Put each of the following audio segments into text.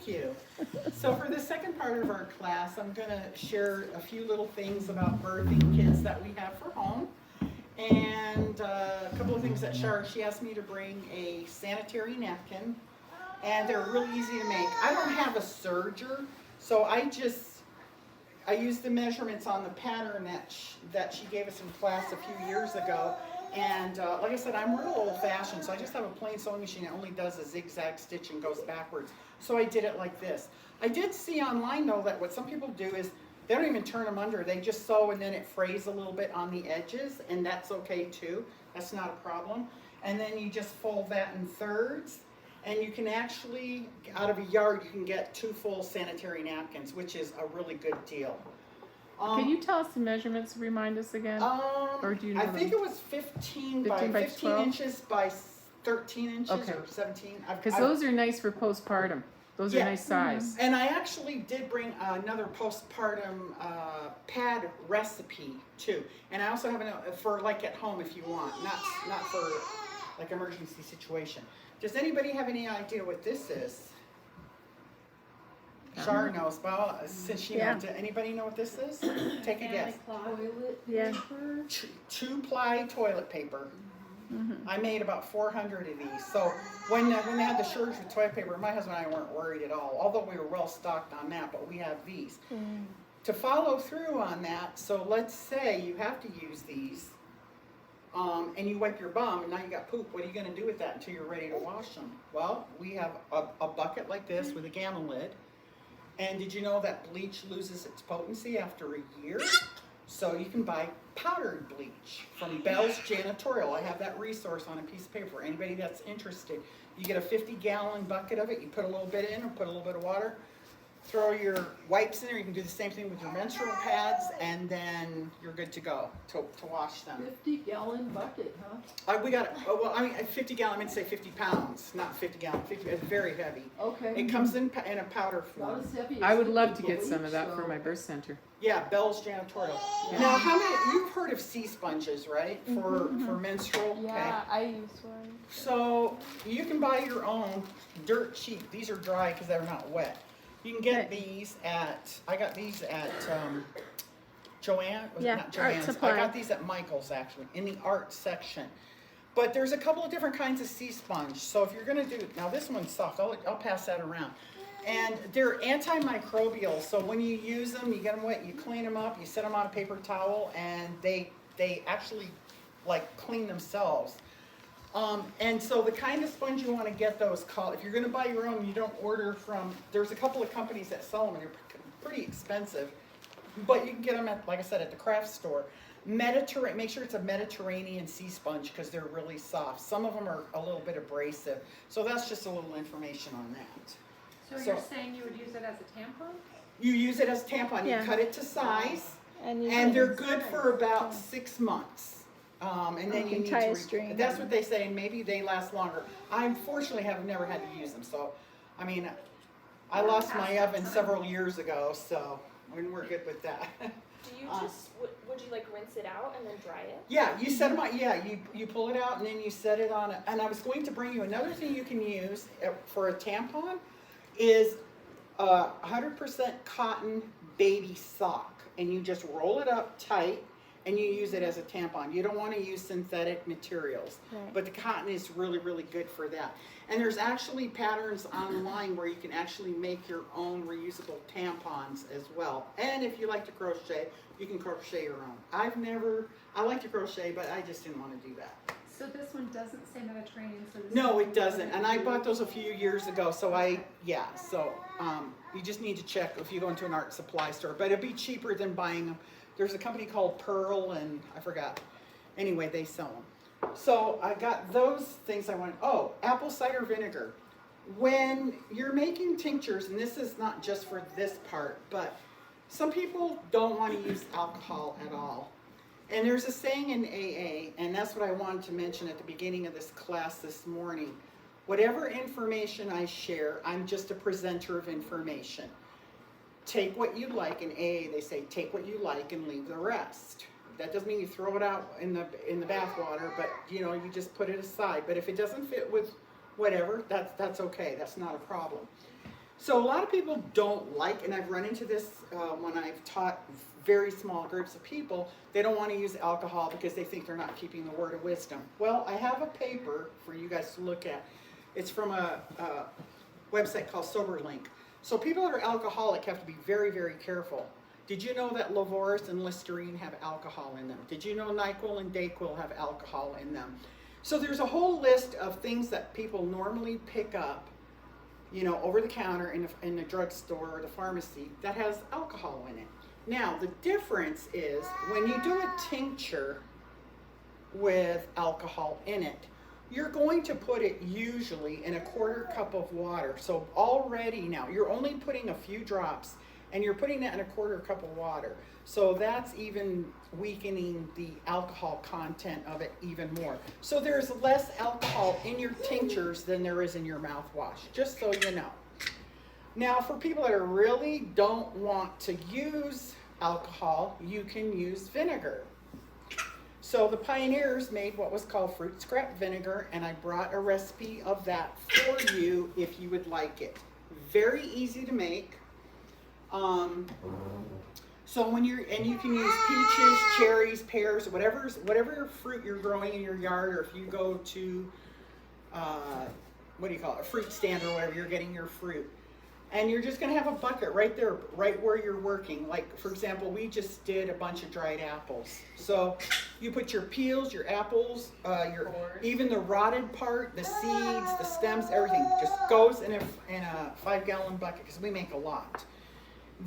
Thank you. So for the second part of our class, I'm going to share a few little things about birthing kits that we have for home. And a couple of things that she asked me to bring a sanitary napkin, and they're really easy to make. I don't have a serger, so I used the measurements on the pattern that she gave us in class a few years ago. And like I said, I'm real old fashioned, so I just have a plain sewing machine that only does a zigzag stitch and goes backwards. So I did it like this. I did see online though that what some people do is they don't even turn them under. They just sew and then it frays a little bit on the edges, and that's okay too. That's not a problem. And then you just fold that in thirds, and you can actually, out of a yard, you can get 2 full sanitary napkins, which is a really good deal. Can you tell us the measurements, remind us again? Or do you know I think it was 15 by 15 inches by 13 inches or 17. Because those are nice for postpartum. Those are nice size. And I actually did bring another postpartum pad recipe too. And I also have for like at home if you want, not for like emergency situation. Does anybody have any idea what this is? Char knows, well, since she knows, does anybody know what this is? Take a guess. Toilet paper. 2-ply toilet paper. I made about 400 of these. So when they had the shortage with toilet paper, my husband and I weren't worried at all, although we were well stocked on that, but we have these. To follow through on that, so let's say you have to use these, and you wipe your bum, and now you got poop. What are you going to do with that until you're ready to wash them? Well, we have a bucket like this with a gamma lid. And did you know that bleach loses its potency after a year? So you can buy powdered bleach from Bell's Janitorial. I have that resource on a piece of paper for anybody that's interested. You get a 50-gallon bucket of it. You put a little bit in or put a little bit of water. Throw your wipes in there. You can do the same thing with your menstrual pads, and then you're good to go to wash them. 50-gallon bucket, huh? We got, well, I mean, 50 gallon, I meant to say 50 pounds, not 50 gallon. 50, it's very heavy. Okay. It comes in a powder Not form. as heavy as I would love to bleach, get some of that for so- my birth center. Yeah, Bell's Janitorial. Now, how many, you've heard of sea sponges, right? For menstrual? Yeah, I use one. So you can buy your own dirt cheap. These are dry because they're not wet. You can get these I got these at Joanne. Was it not Art Joanne's? Supply. I got these at Michael's actually, in the art section. But there's a couple of different kinds of sea sponge. So if you're gonna do, now this one's soft, I'll pass that around. And they're antimicrobial, so when you use them, you get them wet, you clean them up, you set them on a paper towel, and they actually like clean themselves. And so the kind of sponge you want to get though is called, if you're going to buy your own, you don't order from, there's a couple of companies that sell them and they're pretty expensive, but you can get them at, like I said, at the craft store. Make sure it's a Mediterranean sea sponge because they're really soft. Some of them are a little bit abrasive. So that's just a little information on that. So you're saying you would use it as a tampon? You use it as a tampon. Yeah. You cut it to size, And and they're good for about 6 months. And then you need tie to a string. that's what they say, and maybe they last longer. I unfortunately have never had to use them, so I mean, I lost my oven several years ago, so we're good with that. Do you just, would you like rinse it out and then dry it? Yeah, you set them on. Yeah, you pull it out and then you set it on. And I was going to bring you another thing you can use for a tampon is 100% cotton baby sock, and you just roll it up tight. And you use it as a tampon. You don't want to use synthetic materials, but the cotton is really, really good for that. And there's actually patterns online where you can actually make your own reusable tampons as well. And if you like to crochet, you can crochet your own. I like to crochet, but I just didn't want to do that. So this one doesn't say Mediterranean, so this No, it doesn't. And I bought those a few years ago, so you just need to check if you go into an art supply store. But it'd be cheaper than buying them. There's a company called Pearl, and I forgot. Anyway, they sell them. So I got those things I wanted. Oh, apple cider vinegar. When you're making tinctures, and this is not just for this part, but some people don't want to use alcohol at all. And there's a saying in AA, and that's what I wanted to mention at the beginning of this class this morning. Whatever information I share, I'm just a presenter of information. Take what you like. In AA, they say take what you like and leave the rest. That doesn't mean you throw it out in the bath water, but you just put it aside. But if it doesn't fit with whatever, that's okay. That's not a problem. So a lot of people don't like, and I've run into this when I've taught very small groups of people, they don't want to use alcohol because they think they're not keeping the word of wisdom. Well, I have a paper for you guys to look at. It's from a website called SoberLink. So people that are alcoholic have to be very, very careful. Did you know that Livorus and Listerine have alcohol in them? Did you know NyQuil and DayQuil have alcohol in them? So there's a whole list of things that people normally pick up, you know, over the counter in the drugstore or the pharmacy that has alcohol in it. Now, the difference is when you do a tincture with alcohol in it, you're going to put it usually in a 1/4 cup of water. So already now, you're only putting a few drops and you're putting that in a 1/4 cup of water. So that's even weakening the alcohol content of it even more. So there's less alcohol in your tinctures than there is in your mouthwash, just so you know. Now, for people that really don't want to use alcohol, you can use vinegar. So the pioneers made what was called fruit scrap vinegar, and I brought a recipe of that for you if you would like it. Very easy to make. So when you can use peaches, cherries, pears, whatever fruit you're growing in your yard, or if you go to a fruit stand or whatever, you're getting your fruit. And you're just going to have a bucket right there, right where you're working. Like, for example, we just did a bunch of dried apples. So you put your peels, your apples, even the rotted part, the seeds, the stems, everything just goes in a 5-gallon bucket because we make a lot.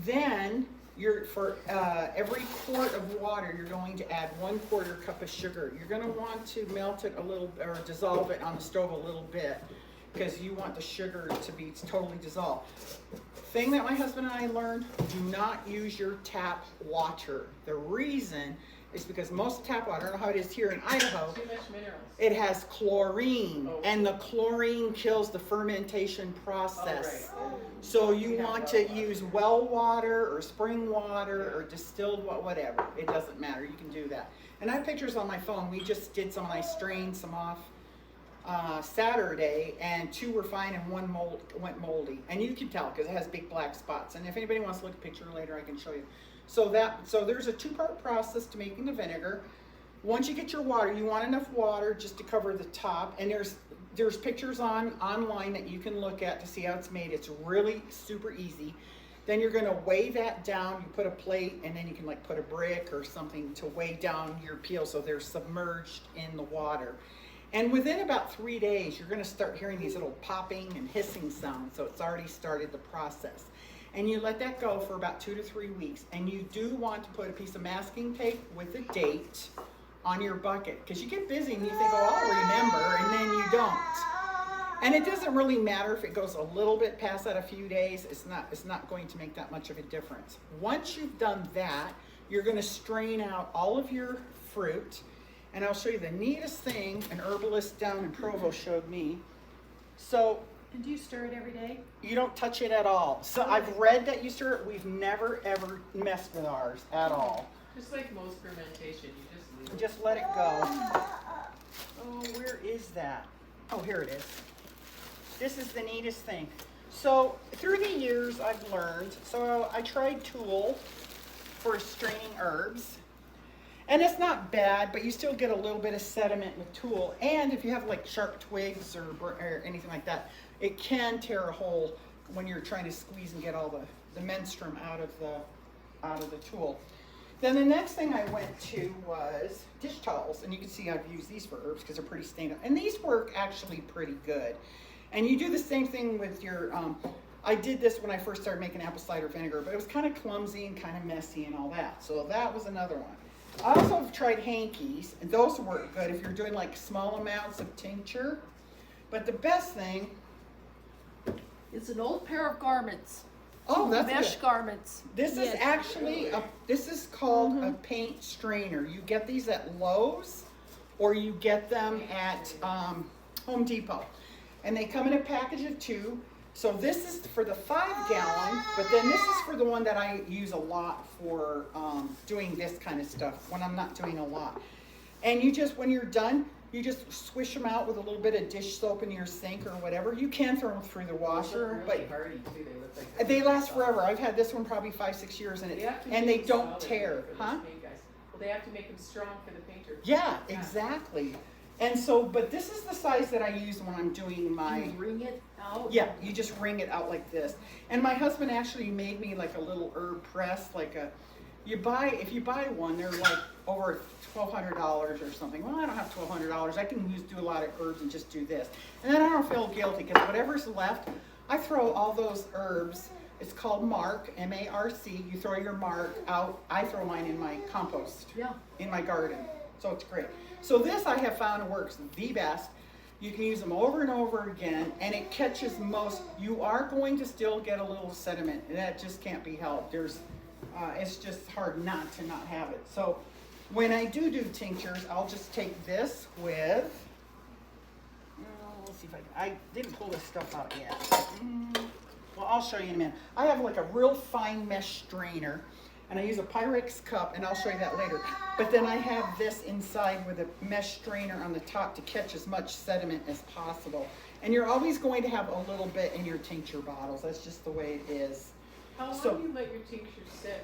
Then for every quart of water, you're going to add 1/4 cup of sugar. You're going to want to melt it a little, or dissolve it on the stove a little bit, because you want the sugar to be totally dissolved. Thing that my husband and I learned, do not use your tap water. The reason is because most tap water, I don't know how it is here in Idaho, Too much minerals. it has chlorine, and the chlorine kills the fermentation process. Oh, right. So you want to use well water or spring water or distilled whatever. It doesn't matter, you can do that. And I have pictures on my phone. We just did some, and I strained some off Saturday, and 2 were fine and 1 went moldy. And you can tell because it has big black spots. And if anybody wants to look at a picture later, I can show you. So there's a 2-part process to making the vinegar. Once you get your water, you want enough water just to cover the top. And there's pictures online that you can look at to see how it's made. It's really super easy. Then you're going to weigh that down. You put a plate, and then you can like put a brick or something to weigh down your peel so they're submerged in the water. And within about 3 days, you're going to start hearing these little popping and hissing sounds. So it's already started the process. And you let that go for about 2 to 3 weeks. And you do want to put a piece of masking tape with a date on your bucket, because you get busy and you think, oh, I'll remember, and then you don't. And it doesn't really matter if it goes a little bit past that a few days. It's not going to make that much of a difference. Once you've done that, you're going to strain out all of your fruit. And I'll show you the neatest thing an herbalist down in Provo showed me. So And do you stir it every day? you don't touch it at all. So I've read that you stir it. We've never ever messed with ours at all. Just like most fermentation, you just leave it. Just let it go. Oh, where is that? Oh, here it is. This is the neatest thing. So through the years I've learned, so I tried Tool for straining herbs. And it's not bad, but you still get a little bit of sediment with Tool. And if you have like sharp twigs or anything like that, it can tear a hole when you're trying to squeeze and get all the menstruum out of the Tool. Then the next thing I went to was dish towels, and you can see I've used these for herbs because they're pretty stained up. And these work actually pretty good. And you do the same thing with your, I did this when I first started making apple cider vinegar, but it was kind of clumsy and kind of messy and all that. So that was another one. I also have tried hankies, and those work good if you're doing like small amounts of tincture. But the best thing, It's an old pair of garments. oh, that's Mesh good. garments. This is Yes. actually this is called a paint strainer. You get these at Lowe's, or you get them at Home Depot, and they come in a package of 2. So this is for the 5-gallon, but then this is for the one that I use a lot for doing this kind of stuff when I'm not doing a lot. And you just, when you're done, You just swish them out with a little bit of dish soap in your sink or whatever. You can throw them through the washer, Really but hardy too. They look like they last forever. I've had this one probably 5-6 years, and they don't tear, huh? Well, they have to make them strong for the painter. Yeah, exactly. And so, but this is the size that I use when I'm doing my. You wring it out? Yeah, you just wring it out like this. And my husband actually made me like a little herb press, like a. If you buy one, they're like over $1,200 or something. Well, I don't have $1,200. I can do a lot of herbs and just do this. And then I don't feel guilty because whatever's left, I throw all those herbs. It's called marc, M-A-R-C. You throw your marc out. I throw mine in my compost. Yeah. In my garden. So it's great. So this I have found works the best. You can use them over and over again, and it catches most. You are going to still get a little sediment, and that just can't be helped. It's just hard not to not have it. So when I do tinctures, I'll just take this with, let's see if I didn't pull this stuff out yet. Well, I'll show you in a minute. I have like a real fine mesh strainer, and I use a Pyrex cup, and I'll show you that later. But then I have this inside with a mesh strainer on the top to catch as much sediment as possible. And you're always going to have a little bit in your tincture bottles. That's just the way it is. How long do you let your tinctures sit?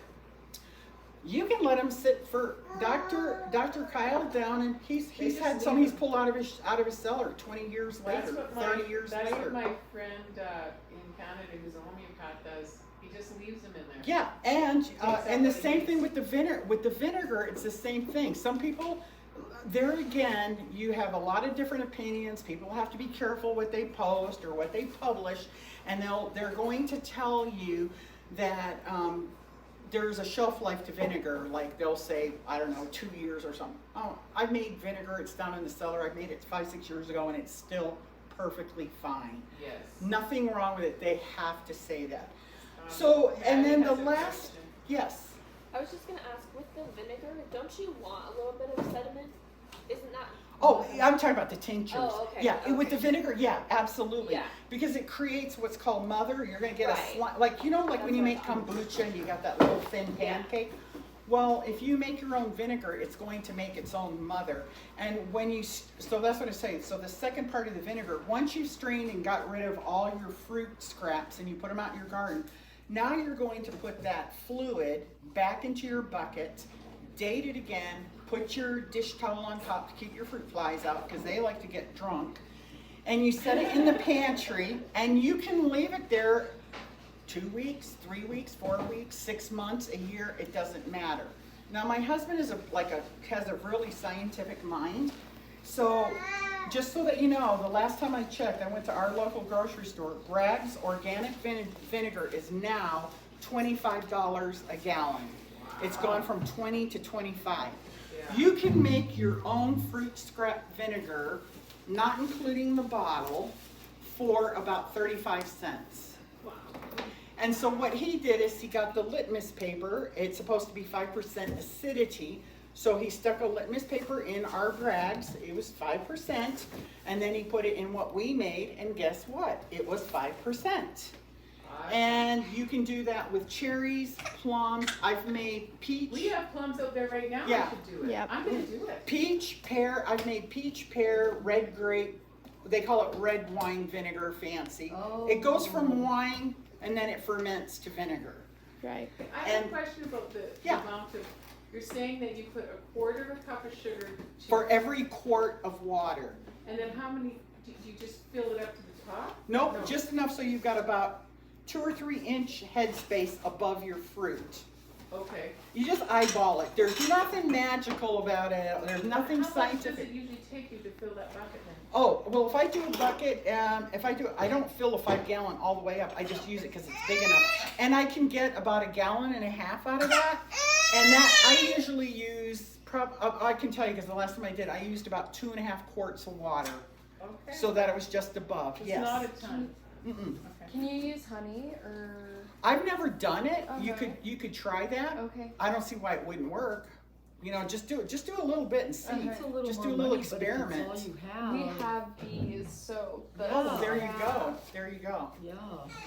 You can let them sit for Dr. Kyle down, and he's had some he's pulled out of his cellar 20 years later, 30 years later. That's what my friend in Canada who's a homeopath does. He just leaves them in there. Yeah, and the same thing with the vinegar. With the vinegar, it's the same thing. Some people, there again, you have a lot of different opinions. People have to be careful what they post or what they publish, and they're going to tell you that there's a shelf life to vinegar. Like they'll say, I don't know, 2 years or something. Oh, I've made vinegar. It's down in the cellar. I made it 5-6 years ago, and it's still perfectly fine. Yes. Nothing wrong with it. They have to say that. So, and then the last, yes. I was just gonna ask, with the vinegar, don't you want a little bit of sediment? Isn't that? Oh, I'm talking about the tinctures. Oh, okay. Yeah, Okay. with the vinegar, yeah, absolutely. Yeah. Because it creates what's called mother. You're gonna get Right. a slime, like when you make kombucha and you got that little thin Yeah. pancake. Well, if you make your own vinegar, it's going to make its own mother. And so that's what I'm saying. So the second part of the vinegar, once you've strained and got rid of all your fruit scraps and you put them out in your garden, now you're going to put that fluid back into your bucket, date it again, put your dish towel on top to keep your fruit flies out because they like to get drunk, and you set it in the pantry, and you can leave it there 2 weeks, 3 weeks, 4 weeks, 6 months, a year, it doesn't matter. Now my husband has a really scientific mind, so just so that you know, the last time I checked, I went to our local grocery store. Bragg's organic vinegar is now $25 a gallon. It's gone from 20 to 25. Yeah. You can make your own fruit scrap vinegar, not including the bottle, for about 35 cents. Wow. And so what he did is he got the litmus paper. It's supposed to be 5% acidity. So he stuck a litmus paper in our Bragg's. It was 5%. And then he put it in what we made. And guess what? It was 5%. And you can do that with cherries, plums. I've made peach. We have plums out there right now. Yeah. I could do it. Yep. I'm gonna do it. Peach, pear. I've made peach, pear, red grape. They call it red wine vinegar fancy. Oh. It goes from wine and then it ferments to vinegar. Right. I have And- a question about the Yeah. amount of. You're saying that you put a quarter of a cup of sugar to, For every quart of water. and then how many? Do you just fill it up to the top? Nope, No. just enough so you've got about 2 or 3 inch headspace above your fruit. Okay. You just eyeball it. There's nothing magical about it. There's nothing How much does scientific. it usually take you to fill that bucket then? Oh, well, if I do a bucket, I don't fill a 5-gallon all the way up. I just use it because it's big enough. And I can get about 1.5 gallons out of that. And that, I usually use, I can tell you because the last time I did, I used about 2.5 quarts of water. Okay. So that it was just above, It's yes. not a ton. Mm-mm. Okay. Can you use honey or? I've never done it. Okay. You could try that. Okay. I don't see why it wouldn't work. You know, just do it. Just do a little bit and see. Okay. It's a little Just more do a little money, but if experiment. That's all you have. We have bees, so. Oh, there you yeah. go. There you go. Yeah.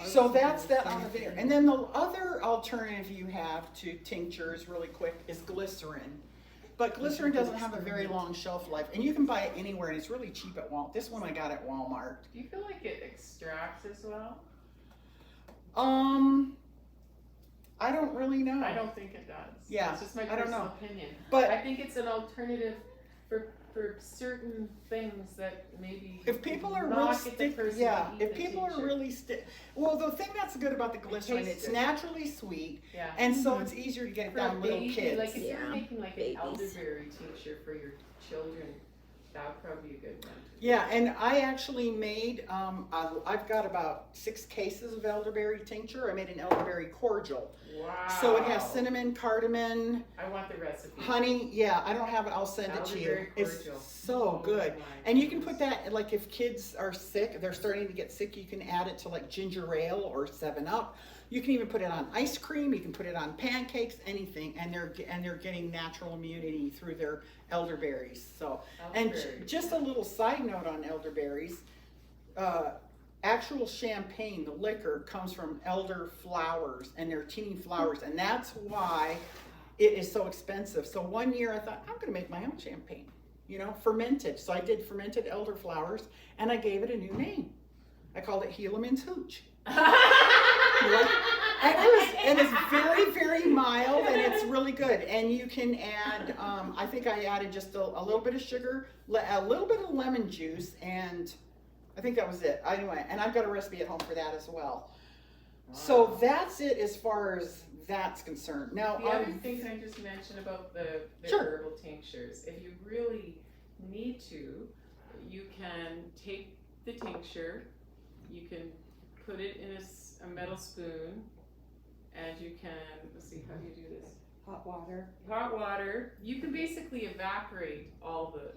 I So was that's thinking that on the same vinegar. thing. And then the other alternative you have to tinctures really quick is glycerin. But glycerin doesn't have a very long shelf life, and you can buy it anywhere, and it's really cheap at Walmart. This one I got at Walmart. Do you feel like it extracts as well? I don't really know. I don't think it does. Yeah, It's just my I don't personal know. opinion. But I think it's an alternative for certain things that maybe if people are not really get the stick, person yeah, to eat if the people are tincture. really well, the thing that's good about the glycerin, tastes it's good. naturally sweet, Yeah. and so it's easier to get it For a down little baby, kids. like if you're Yeah. making like Babies. an elderberry tincture for your children, that would probably be a good one. Yeah, and I actually made, I've got about 6 cases of elderberry tincture. I made an elderberry cordial. Wow. So it has cinnamon, cardamom, I want the recipe. honey. Yeah, I don't have it. I'll send it to you. Elderberry It's cordial. so Oh good. my And you can goodness. put that, like if kids are sick, they're starting to get sick, you can add it to like ginger ale or 7-Up. You can even put it on ice cream, you can put it on pancakes, anything, and they're getting natural immunity through their elderberries. So, and Elderberry. just a little side note on elderberries, actual champagne, the liquor, comes from elder flowers, and they're teeny flowers, and that's why it is so expensive. So one year I thought, I'm gonna make my own champagne, fermented. So I did fermented elder flowers, and I gave it a new name. I called it Helaman's Hooch. And it's very, very mild, and it's really good. And you can add, I think I added just a little bit of sugar, a little bit of lemon juice, and I think that was it. Anyway, and I've got a recipe at home for that as well. So that's it as far as that's concerned. Now, The other thing I just mentioned about the Sure. herbal tinctures, if you really need to, you can take the tincture, you can put it in a metal spoon, and you can, let's see, how do you do this? Hot water. Hot water. You can basically evaporate all the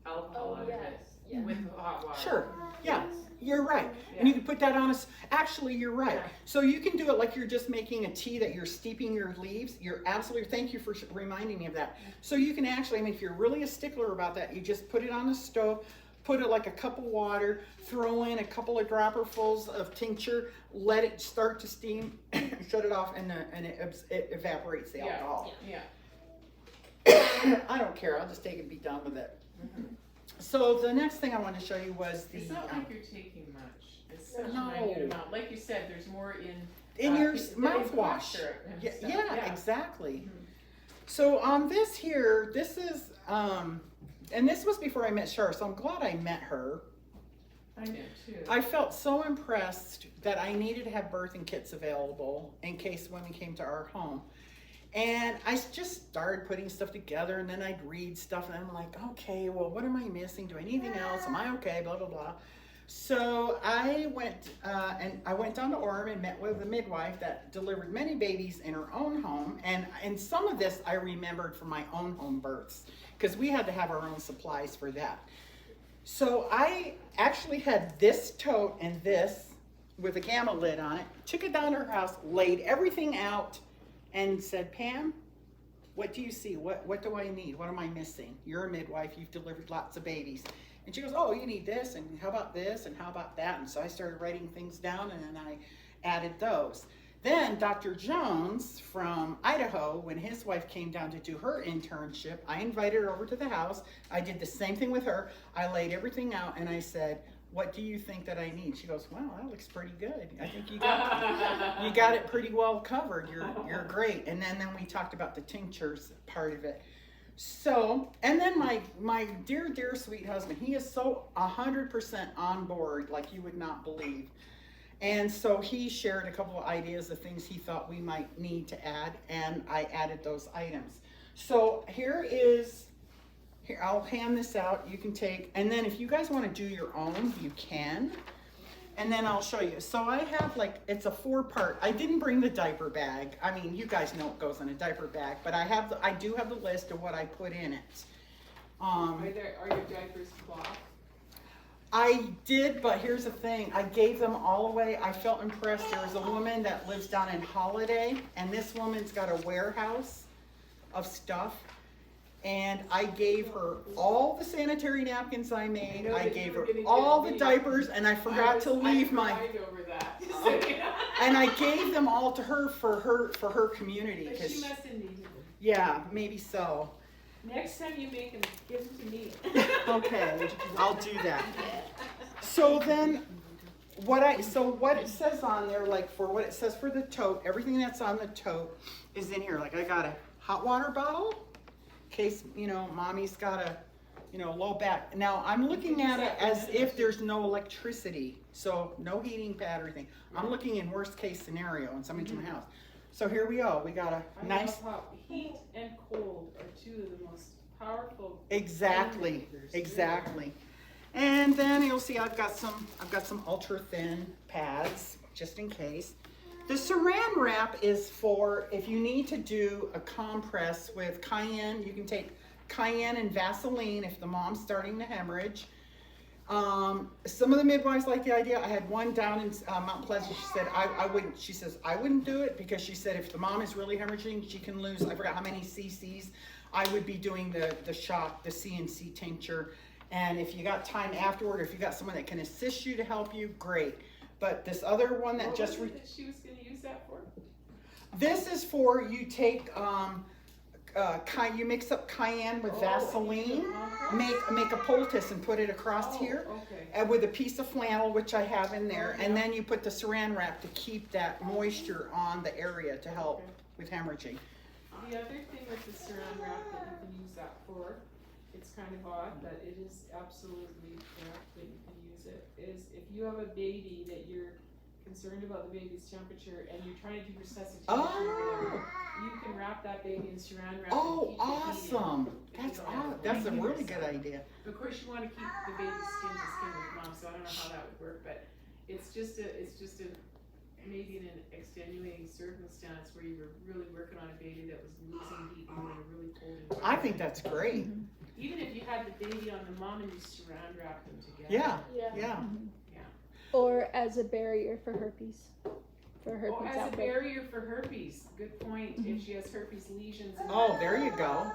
alcohol Oh, out of yes, it yes. with hot water. Sure, yeah, you're right. Yeah. And you can put that on actually, you're right. Yeah. So you can do it like you're just making a tea that you're steeping your leaves. You're absolutely, thank you for reminding me of that. So you can actually, if you're really a stickler about that, you just put it on the stove, put it like a cup of water, throw in a couple of dropperfuls of tincture, let it start to steam, shut it off, and it evaporates the Yeah. alcohol. Yeah. I don't care, I'll just take it and be done with it. Mhm. So the next thing I wanted to show you was It's not like you're taking much. It's such No. a minute amount. Like you said, there's more in your in mouthwash. moisture and Yeah, stuff. yeah, exactly. Mhm. So on this here, this is, and this was before I met Char, so I'm glad I met her. I know too. I felt so impressed that I needed to have birthing kits available in case women came to our home. And I just started putting stuff together, and then I'd read stuff, and I'm like, okay, well, what am I missing? Do I need anything else? Am I okay? Blah, blah, blah. So I went, down to Orem and met with a midwife that delivered many babies in her own home. And some of this I remembered from my own home births, because we had to have our own supplies for that. So I actually had this tote and this with a gamma lid on it, took it down to her house, laid everything out, and said, Pam, what do you see? What do I need? What am I missing? You're a midwife, you've delivered lots of babies. And she goes, oh, you need this, and how about this, and how about that? And so I started writing things down, and then I added those. Then Dr. Jones from Idaho, when his wife came down to do her internship, I invited her over to the house. I did the same thing with her. I laid everything out, and I said, what do you think that I need? She goes, well, that looks pretty good. I think you got it pretty well covered. You're great. And then we talked about the tinctures part of it. So, and then my dear, dear sweet husband, he is so 100% on board like you would not believe. And so he shared a couple of ideas of things he thought we might need to add, and I added those items. So here, I'll hand this out. You can take, and then if you guys want to do your own, you can. And then I'll show you. So I have it's a 4-part. I didn't bring the diaper bag. I mean, you guys know what goes in a diaper bag, but I do have the list of what I put in it. Are your diapers cloth? I did, but here's the thing. I gave them all away. I felt impressed. There was a woman that lives down in Holiday, and this woman's got a warehouse of stuff. And I gave her all the sanitary napkins I made. I gave her all the diapers, and I forgot to leave I cried over that. And I gave them all to her for her community. But 'Cause she must have needed them. yeah, maybe so. Next time you make them, give them to me. Okay, I'll do that. So then, what it says on there, like for what it says for the tote, everything that's on the tote is in here. Like I got a hot water bottle, in case, mommy's got a, low back. Now I'm looking at it as if there's no electricity, so no heating pad or anything. I'm looking in worst case scenario when somebody's in my house. So here we go. We got a nice. Love how heat and cold are two of the most powerful. Exactly. And then you'll see I've got some ultra thin pads just in case. The saran wrap is for if you need to do a compress with cayenne. You can take cayenne and Vaseline if the mom's starting to hemorrhage. Some of the midwives like the idea. I had one down in Mount Pleasant. She said I wouldn't. She says I wouldn't do it because she said if the mom is really hemorrhaging, she can lose. I forgot how many cc's. I would be doing the shock, the CNC tincture. And if you got time afterward, or if you got someone that can assist you to help you, great. But this other one that What just was it that she was going to use that for? this is for you take you mix up cayenne with Vaseline, make a poultice and put it across here, Okay. and with a piece of flannel which I have in there, and then you put the saran wrap to keep that moisture on the area to help with hemorrhaging. The other thing with the saran wrap that you can use that for, it's kind of odd, but it is absolutely correct that you can use it, is if you have a baby that you're concerned about the baby's temperature and you're trying to do resuscitation or whatever, you can wrap that baby in saran wrap Oh, and keep the heat in. awesome! If That's you don't have awesome. That's a heat really or good something. idea. Of course, you want to keep the baby skin to skin with mom, so I don't know how that would work, but it's just a maybe in an extenuating circumstance where you were really working on a baby that was losing heat and you were in a really cold environment. I think that's great. Even if you had the baby on the mom and you saran wrap them together. Yeah, Yeah. yeah. Or as a barrier for herpes. For herpes Oh, as a outbreak. barrier for herpes. Good point. If she has herpes lesions in Oh, there you go.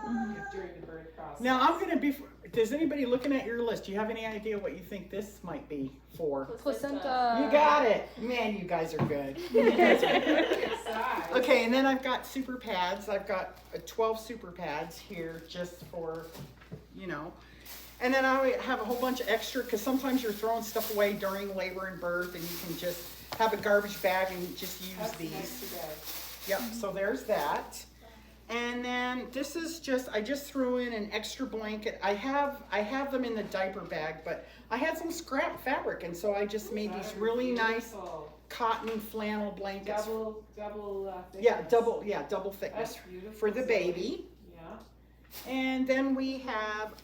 during the birth process. Now I'm gonna be. Does anybody looking at your list? Do you have any idea what you think this might be for? Placenta. You got it, man. You guys are good. Size. Okay, and then I've got super pads. I've got 12 super pads here just for, And then I have a whole bunch of extra because sometimes you're throwing stuff away during labor and birth, and you can just have a garbage bag and just use That's these. nice to bag. Yep, so there's that. And then this is I just threw in an extra blanket. I have them in the diaper bag, but I had some scrap fabric, and so I just made these really nice Beautiful. cotton flannel blankets. Double thickness. Yeah, double thickness That's beautiful. for the baby. Yeah. And then we have,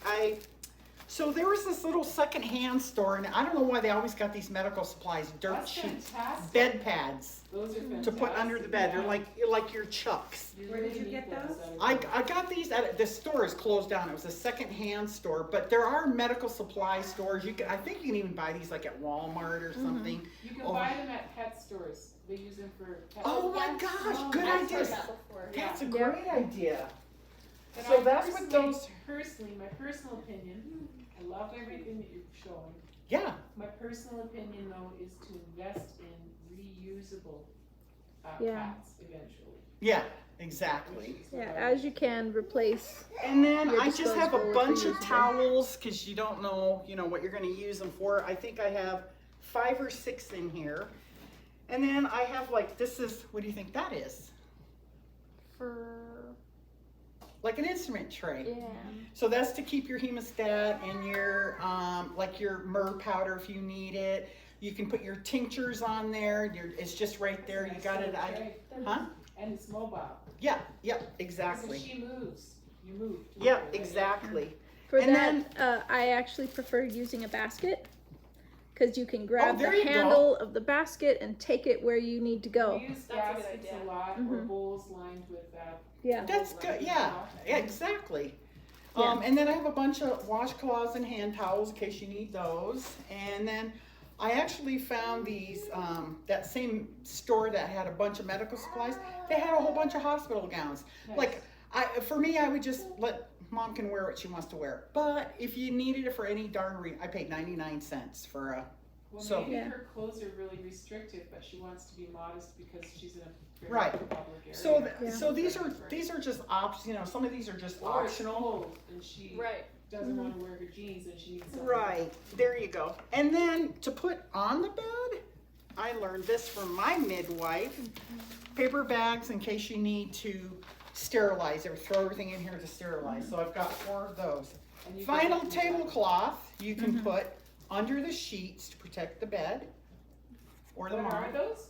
so there was this little secondhand store, and I don't know why they always got these medical supplies, dirt That's sheets, fantastic. bed pads Those are fantastic. to put under the bed. They're like your chucks. Where did you get those? I got these at, the store is closed down. It was a secondhand store, but there are medical supply stores. I think you can even buy these like at Walmart or something. You can Oh. buy them at pet stores. They use them for pet Oh my yes. gosh, good I've idea. heard that before. That's a Yeah. great idea. But So I that's what personally- those- Personally, my personal opinion, I love everything that you're showing. Yeah, My personal opinion though is to invest in reusable Yeah. pads eventually. yeah, exactly. which is what Yeah, I- as you can replace. And then Your I just have a disposable or bunch of reusable. towels because you don't know, what you're going to use them for. I think I have 5 or 6 in here. And then I have what do you think that is? For Like an instrument tray. yeah. So that's to keep your hemostat and your, your myrrh powder if you need it. You can put your tinctures on there. It's just right there. You got it. Huh? And it's mobile. Yeah, So exactly. she moves. You move. to Yeah, it, right? exactly. For And that, I actually prefer using a basket because you can grab there the you go. handle of the basket and take it where you need to go. We use That's a good baskets idea. a lot, or Mhm. bowls lined with Yeah. That's good. Yeah, exactly. Yeah. And then I have a bunch of washcloths and hand towels in case you need those. And then I actually found these, that same store that had a bunch of medical supplies, they had a whole bunch of hospital gowns. Nice. Like, for me, I would just let mom can wear what she wants to wear. But if you needed it for any darn reason, I paid 99 cents for Well, So- maybe Yeah. her clothes are really restrictive, but she wants to be modest because she's in a very Right. public area. So, Yeah. so these are just you know, some of these are just Or it's optional. cold and she Right. doesn't want to wear her jeans and she needs something. Right, there you go. And then to put on the bed, I learned this from my midwife. Paper bags in case you need to sterilize or throw everything in here to sterilize. So I've got 4 of those. And you Vinyl can- tablecloth you can put under the sheets to protect the bed or the What are mom. those?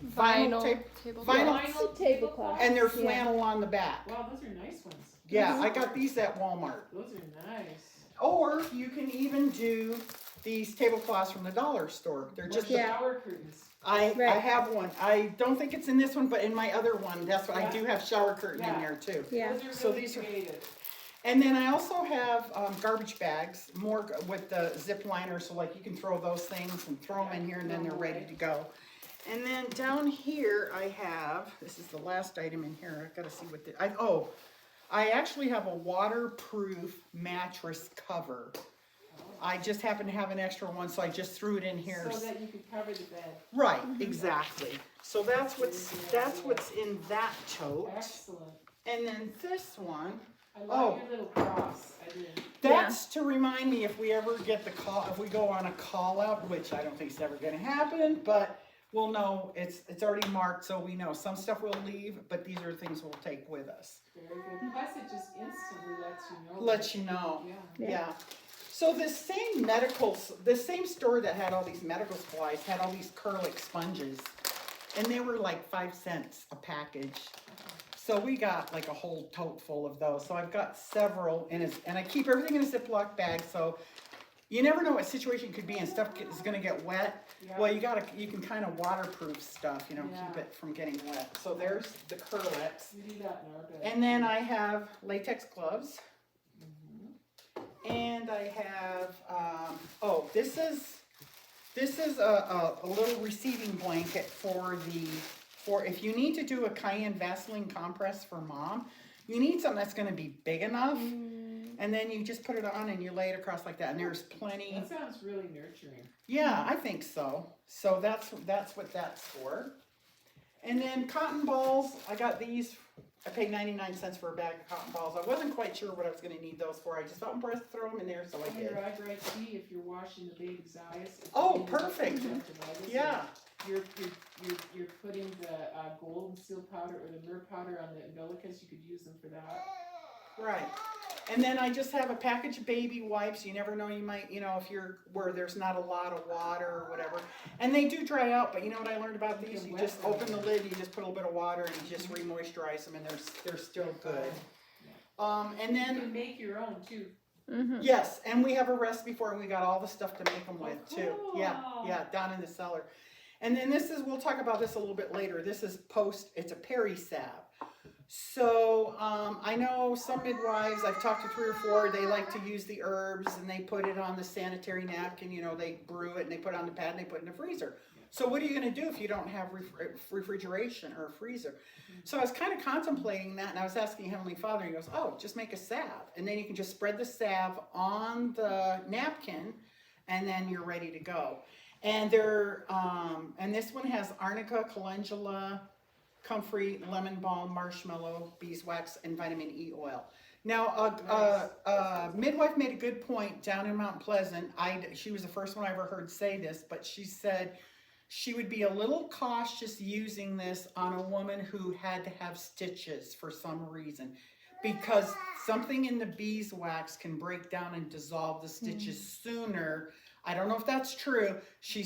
Vinyl Vinyl tablecloth. and they're Yeah. flannel on the back. Wow, those are nice ones. Yeah, I got these at Walmart. Those are nice. Or you can even do these tablecloths from the dollar store. They're just Or Yeah. shower curtains. I Right. have one. I don't think it's in this one, but in my other one, that's what I do have shower curtain in Yeah. there too. Yeah. Those are So really these are- creative. And then I also have garbage bags, more with the zip liner, so like you can throw those things and throw them in here and then they're ready to go. And then down here I have, this is the last item in here, I gotta see what I actually have a waterproof mattress cover. I just happen to have an extra one, so I just threw it in here. So that you can cover the bed. Right, exactly. So that's what's in that tote. Excellent. And then this one, I Oh. love your little cross. I do. that's to remind me if we ever get the call, if we go on a call out, which I don't think is ever gonna happen, but we'll know, it's already marked, so we know some stuff we'll leave, but these are things we'll take with us. Very good. Plus it just instantly lets you know. Let you know. Yeah. Yeah. Yeah. So this same store that had all these medical supplies had all these Curlic sponges, and they were like 5 cents a package. So we got like a whole tote full of those. So I've got several and I keep everything in a Ziploc bag. So you never know what situation you could be in. Stuff is gonna get wet. Yeah. Well, you can kind of waterproof stuff, you know, keep Yeah. it from getting wet. So there's the Curlics. We do that in our bed. And then I have latex gloves. Mhm. And I have, this is a little receiving blanket for if you need to do a cayenne Vaseline compress for mom, you need something that's gonna be big enough. And then you just put it on and you lay it across like that, and there's plenty. That sounds really nurturing. Yeah, I think so. So that's what that's for. And then cotton balls, I got these. I paid 99 cents for a bag of cotton balls. I wasn't quite sure what I was gonna need those for. I just felt impressed to throw them in there, so I And did. your eye bright tea if you're washing the baby's eyes. if Oh, the baby's got perfect. conjunctivitis, Yeah, You're putting the golden seal powder or the myrrh powder on the umbilicus. You could use them for that. right. And then I just have a package of baby wipes. You never know, you might, if you're where there's not a lot of water or whatever. And they do dry out, but you know what I learned about You these? can You wet just them. open the lid, you just put a little bit of water and you just re-moisturize them and they're still good. And You can then, make your own too. Mm-hmm. yes, and we have a recipe for it, and we got all the stuff to make them with too. Yeah, cool. yeah, down in the cellar. And then we'll talk about this a little bit later. This is it's a peri salve. So, I know some midwives, I've talked to 3 or 4, they like to use the herbs and they put it on the sanitary napkin, they brew it and they put it on the pad and they put it in the freezer. So what are you gonna do if you don't have refrigeration or a freezer? So I was kind of contemplating that and I was asking Heavenly Father, and he goes, oh, just make a salve. And then you can just spread the salve on the napkin and then you're ready to go. And and this one has arnica, calendula, comfrey, lemon balm, marshmallow, beeswax, and vitamin E oil. Now, midwife made a good point down in Mount Pleasant. She was the first one I ever heard say this, but she said she would be a little cautious using this on a woman who had to have stitches for some reason, because something in the beeswax can break down and dissolve the stitches sooner. I don't know if that's true. She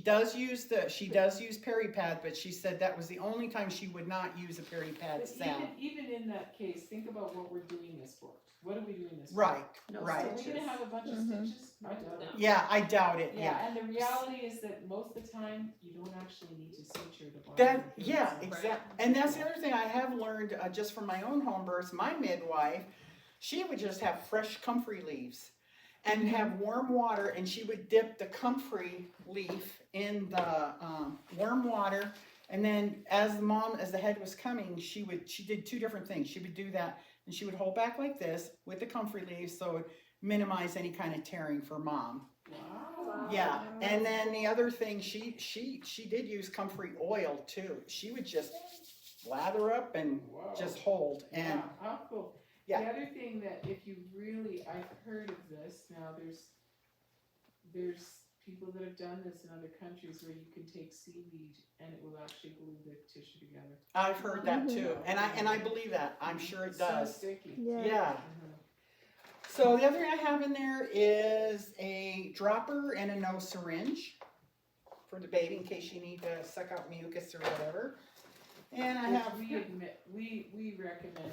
does use peri-pad, but she said that was the only time she would not use a peri-pad But salve. even in that case, think about what we're doing this for. What are we doing this for? Right, No right. Are we gonna have a bunch of stitches? I doubt it. Yeah, I doubt it. Yeah, Yeah. and the reality is that most of the time, you don't actually need to suture the bottom. That of the yeah, penis. exactly. And that's the other thing I have learned just from my own home births. My midwife, she would just have fresh comfrey leaves and have warm water, and she would dip the comfrey leaf in the warm water, and then as the head was coming, she did 2 different things. She would do that, and she would hold back like this with the comfrey leaves, so it would minimize any kind of tearing for mom. Wow. Yeah, and then the other thing, she did use comfrey oil too. She would just lather up and just hold, and Yeah, how cool. Yeah. The other thing that if you really, I've heard of this, now there's people that have done this in other countries where you can take seaweed and it will actually glue the tissue together. I've heard that too, and I believe that. I'm sure it It's so does. sticky. Yeah. So the other thing I have in there is a dropper and a no syringe for the baby in case you need to suck out mucus or whatever. And I have We recommend,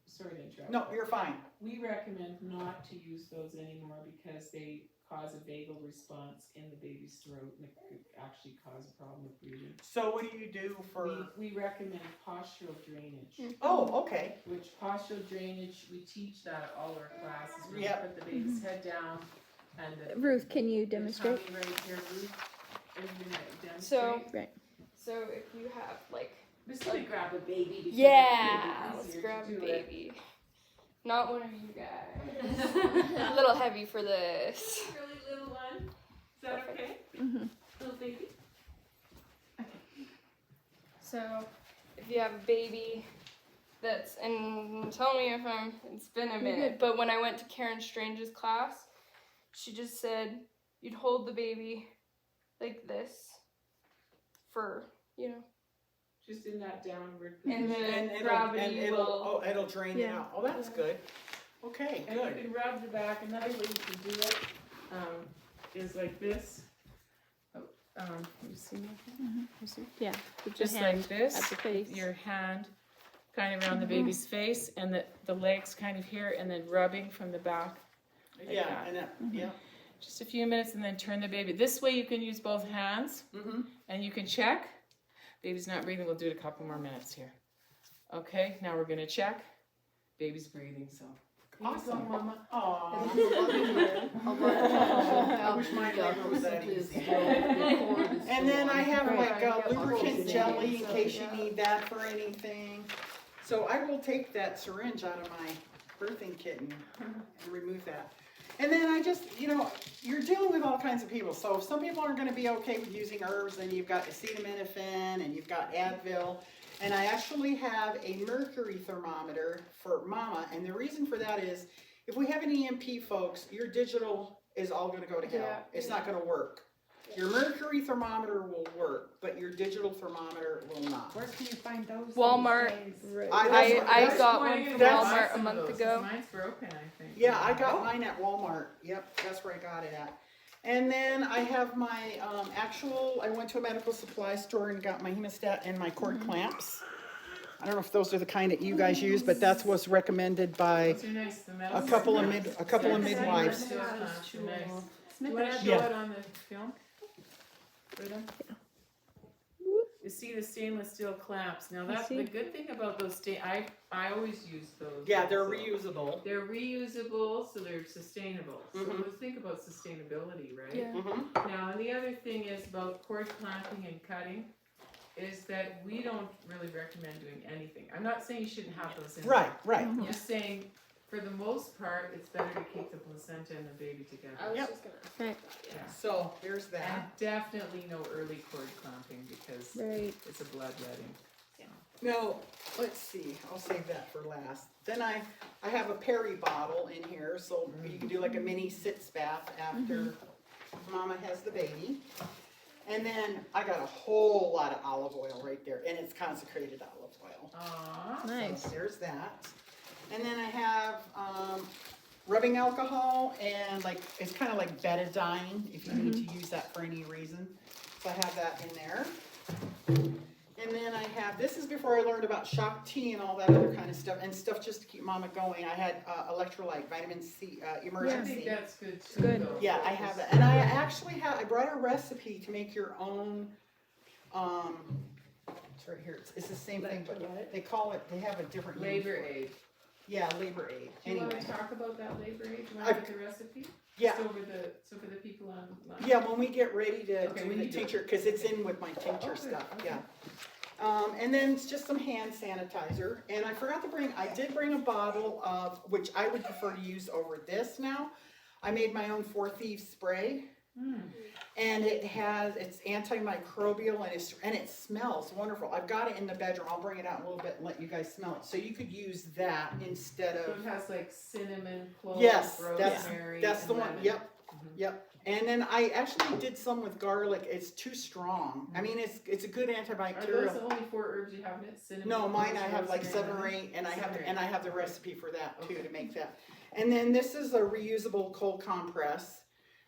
sorry to interrupt. no, you're fine. We recommend not to use those anymore because they cause a vagal response in the baby's throat and it could actually cause a problem with breathing. So what do you do for? We recommend postural drainage. Oh, okay. Which postural drainage, we teach that at all our classes. We Yep. put the baby's head down and the Ruth, can you the demonstrate? tummy right here, Ruth. Are you gonna So, demonstrate? so if you have like, I'm just gonna grab a baby. because yeah, it's let's easier grab to a do it. baby. Not one of you guys. A little heavy for this. Really little one. Is that Perfect. okay? Mm-hmm. Little baby? So, if you have a baby that's, and tell me if it's been a minute, but when I went to Karen Strange's class, she just said you'd hold the baby like this for, Just in that downward and position. then And gravity it'll will. it'll drain it Yeah. out. Oh, that's good. Okay, And you good. can rub the back. Another way you can do it is like this. You see me? You see? Yeah. Put your Just hand like this. at the face. Your hand kind of around the baby's face and the legs kind of here and then rubbing from the back. Like Yeah, that. and yeah. Just a few minutes and then turn the baby. This way you can use both hands Mm-hmm. and you can check. Baby's not breathing. We'll do it a couple more minutes here. Okay, now we're gonna check. Baby's breathing, so. Awesome. Mama. Aw. I I wish my labor was that easy. And And then I have like Yeah. lubricant jelly in case you need that for anything. So I will take that syringe out of my birthing kit and remove that. And then I just, you're dealing with all kinds of people. So if some people aren't gonna be okay with using herbs, then you've got acetaminophen and you've got Advil. And I actually have a mercury thermometer for mama. And the reason for that is if we have an EMP, folks, your digital is all gonna go to hell. Yeah. It's not gonna work. Your mercury thermometer will work, but your digital thermometer will not. Where can you find those? Walmart. Right. I got one That's from that's- Walmart a month ago. Mine's broken, I think. Yeah, I got mine at Walmart. Yep, that's where I got it at. And then I have my I went to a medical supply store and got my hemostat and my cord clamps. I don't know if those are the kind that you guys use, but that's what's recommended by Those are nice. The a metal couple of ones. midwives. Steel clamps are nice. Do you want to show Yeah. it on the film? Rita? You see the stainless steel clamps. Now that's the good thing about those I always use those. Yeah, they're also. reusable. They're reusable, so they're sustainable. So Mhm. let's think about sustainability, right? Yeah. Mm-hmm. Now, and the other thing is about cord clamping and cutting, is that we don't really recommend doing anything. I'm not saying you shouldn't have those in. Right, right. I'm just saying, for the most part, it's better to keep the placenta and the baby together. I was Yep. just gonna. Yeah. So there's And that. definitely no early cord clamping because Right. it's a bloodletting. Now, let's see, I'll save that for last. Then I have a peri bottle in here, so you can do like a mini sitz bath after mama has the baby. And then I got a whole lot of olive oil right there, and it's consecrated olive oil. Aww. Nice. So there's that. And then I have rubbing alcohol and it's kind of like betadine if you need to use that for any reason. So I have that in there. And then I have, this is before I learned about shock tea and all that other kind of stuff, and stuff just to keep mama going. I had electrolyte, vitamin C, I emergency. think that's good too. good. though. Yeah, I have that. And I actually I brought a recipe to make your own, it's right here. It's the same thing, but they have a different name Labor for it. aid. Yeah, labor aid. Do you want Anyway. to talk about that labor aid? Do you want to I've- get the recipe? Yeah. So for the people online? Yeah, when we get ready to Okay, do when the you do it. tincture, because it's in with my tincture Oh, good, stuff, okay. yeah. And then it's just some hand sanitizer, and I forgot to bring, I did bring a bottle of, which I would prefer to use over this now. I made my own Four Thieves spray, And it's antimicrobial and it smells wonderful. I've got it in the bedroom. I'll bring it out in a little bit and let you guys smell it. So you could use that instead So of. it has like cinnamon, clove, Yes, rosemary. that's the and one. lemon. Yep, yep. And then I actually did some with garlic. It's too strong. I mean, it's a good Are antibacterial. those the only 4 herbs you have in it? Cinnamon, No, mine cloves, I have like rosemary, 7 or lemon? 8, and I have the recipe for that too Okay. to make that. And then this is a reusable cold compress.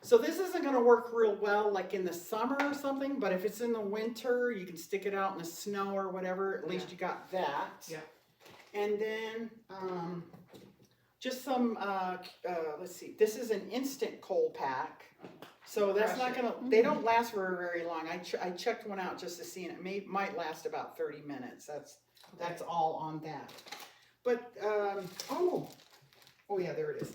So this isn't going to work real well like in the summer or something, but if it's in the winter, you can stick it out in the snow or whatever. At least you got that. Yeah. And then just some let's see. This is an instant cold pack. So that's not Crush gonna. They don't last for very long. I checked one out just to see, and it might last about 30 minutes. That's all on that. But oh yeah, there it is.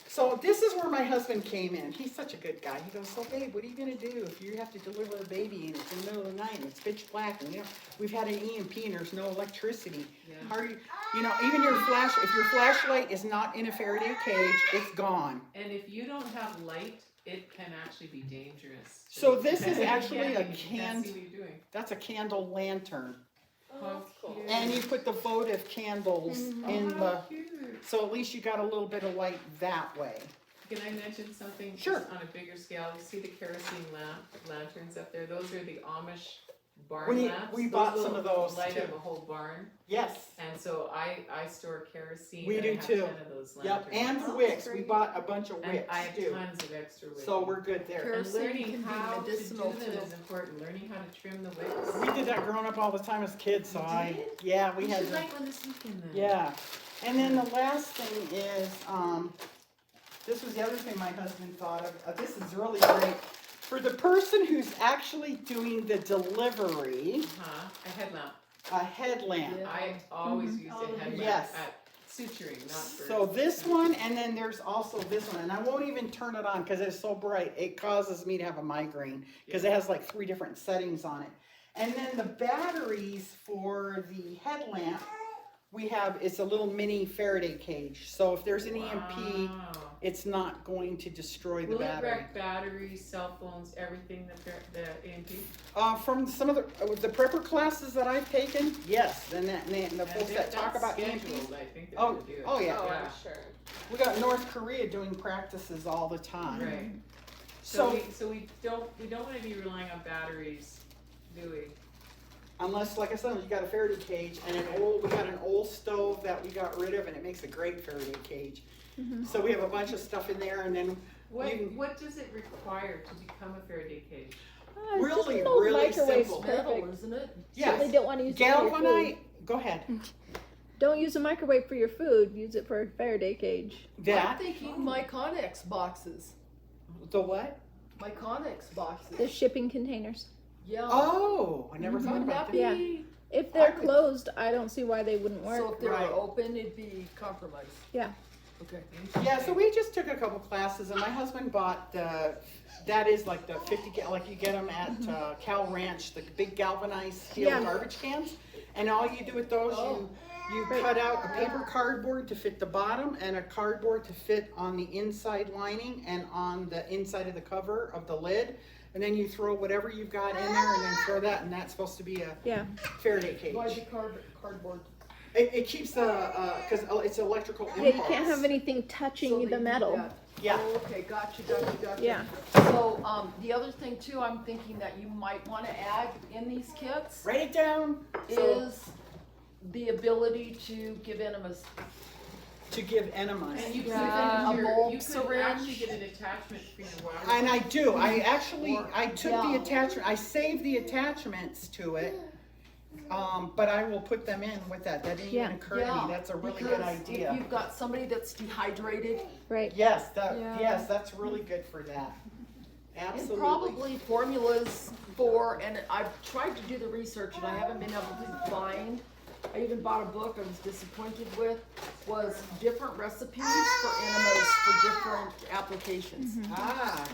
So this is where my husband came in. He's such a good guy. He goes, so babe, what are you gonna do if you have to deliver a baby and it's in the middle of the night and it's pitch black and we've had an EMP and there's no electricity. Yeah. How are you? Even if your flashlight is not in a Faraday cage, it's gone. And if you don't have light, it can actually be dangerous. So this is You actually can't a even- you can't canned. see what you're doing. That's a candle lantern, How cute. and you put the votive candles in How the. cute. So at least you got a little bit of light that way. Can I mention something just Sure. on a bigger scale? You see the kerosene lanterns up there? Those are the Amish barn We lamps. bought Those some will of those, light too. up a whole barn. Yes. And so I store kerosene. We and do I have too. 10 of those Yep. lanterns. And Oh, wicks. that's We great. bought a bunch of And wicks I have too. tons of extra wicks. So we're good there. And Kerosene learning can be how to do medicinal, them too. is important. Learning how to trim the wicks. We did that growing up all the time as kids. So yeah, we We had. should make one this weekend then. Yeah. And then the last thing is, this was the other thing my husband thought of. This is really great. For the person who's actually doing the delivery, A headlamp. a headlamp. Yeah. I always use a headlamp Yes. at suturing, not for. So this one, and then there's also this one, and I won't even turn it on because it's so bright. It causes me to have a migraine because it has like 3 different settings on it. And then the batteries for the headlamp, it's a little mini Faraday cage. So if there's an EMP, Wow. it's not going to destroy the Will it battery. wreck batteries, cell phones, everything, the AMP? From some of the prepper classes that I've taken, yes, and the folks And that talk that's about EMPs. scheduled, I think they're Oh, gonna do it. oh yeah. Oh, Yeah. I'm sure. We got North Korea doing practices all the time. Right. So, we don't wanna be relying on batteries, do we? unless, like I said, you got a Faraday cage and we got an old stove that we got rid of and it makes a great Faraday cage. So we have a bunch of stuff in there and then What does it require to become a Faraday cage? Just Really, an old really microwave's simple. Metal, perfect. isn't it? yeah, They don't want to use it for your food. galvanite. Go ahead. Don't use a microwave for your food. Use it for a Faraday cage. I'm That thinking Myconix boxes. the what? Myconix boxes. The shipping containers. Yeah. Oh, I never thought Wouldn't about that that. be? If they're I would- closed, I don't see why they wouldn't So work. if they were Right. open, it'd be compromised. Yeah. Okay. Yeah, so we just took a couple classes, and my husband bought that is like the 50 like you get them at Cal Ranch, the big galvanized steel Yeah. garbage cans, and all you do with those, you Right. cut out a paper cardboard to fit the bottom and a cardboard to fit on the inside lining and on the inside of the cover of the lid, and then you throw whatever you've got in there, and then throw that, and that's supposed to be a Yeah. Faraday cage. Why the cardboard? It keeps because it's electrical impulse. Yeah, you can't have anything So touching they the do metal. that. Yeah. Oh, okay, gotcha. Yeah. So, the other thing too, I'm thinking that you might want to add in these kits Write it down. So, is the ability to give enemas. to give enemas. And you could, Yeah. A mold you could syringe. actually get an attachment for your water. And I do. I took the Yeah. attachment. I saved the attachments to it. But I will put them in with that. That didn't Yeah. even occur to me. That's a really good because idea. If you've got somebody that's dehydrated, Right. Yes, Yeah. that's really good for that. and Absolutely. probably formulas for, and I've tried to do the research and I haven't been able to find. I even bought a book I was disappointed with, was different recipes for enemas for different applications. Ah.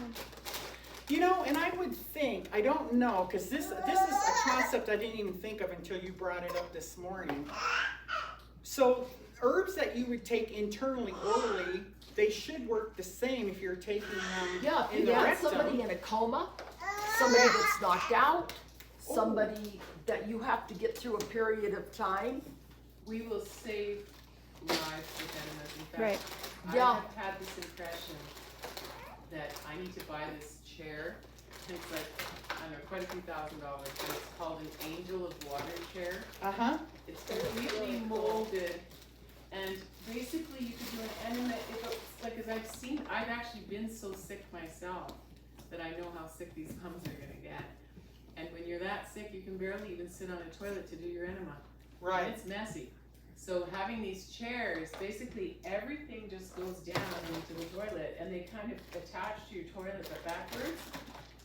And I would think, I don't know, because this is a concept I didn't even think of until you brought it up this morning. So herbs that you would take internally orally, they should work the same if you're taking them Yeah, if in you the got rectum. somebody in a coma, somebody that's knocked out, somebody that you have to get through a period of time. We will save lives with enemas. In fact, Right. Yeah. I have had this impression that I need to buy this chair. It's like, I don't know, quite a few $1,000s, but it's called an Angel of Water chair. Uh-huh. It's completely molded, and basically you could do an enema, if it's like, as I've actually been so sick myself, that I know how sick these mums are gonna get. And when you're that sick, you can barely even sit on a toilet to do your enema. Right. And it's messy. So having these chairs, basically everything just goes down into the toilet, and they kind of attach to your toilet but backwards.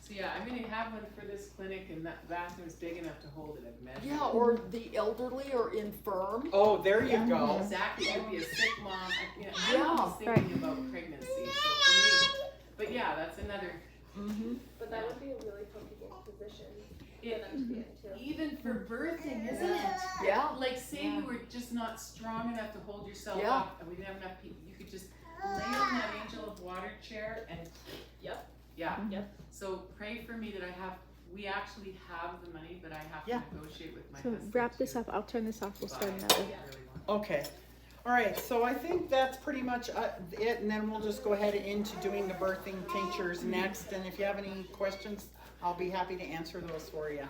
So yeah, I'm gonna have one for this clinic, and that bathroom's big enough to hold it. I've measured. Yeah, or the elderly or infirm. Oh, there you go. Exactly, it could be a sick mom. I'm Yeah, always thinking about pregnancy, so for me, but yeah, that's another. Mm-hmm. But that would be a really comfortable position for It, them to be in too. even for birthing, isn't it? Yeah. Like, say you were just not strong enough to hold yourself Yeah. up, and we didn't have enough people, you could just lay on that Angel of Water chair and. Yep. Yeah. Yep. So pray for me that we actually have the money, but I have Yeah. to negotiate with my So husband. wrap this to up. I'll turn this off. We'll buy start it. another. I really want Okay. All right, so I think that's pretty much it, and then we'll just go ahead into doing the birthing tinctures next. And if you have any questions, I'll be happy to answer those for you.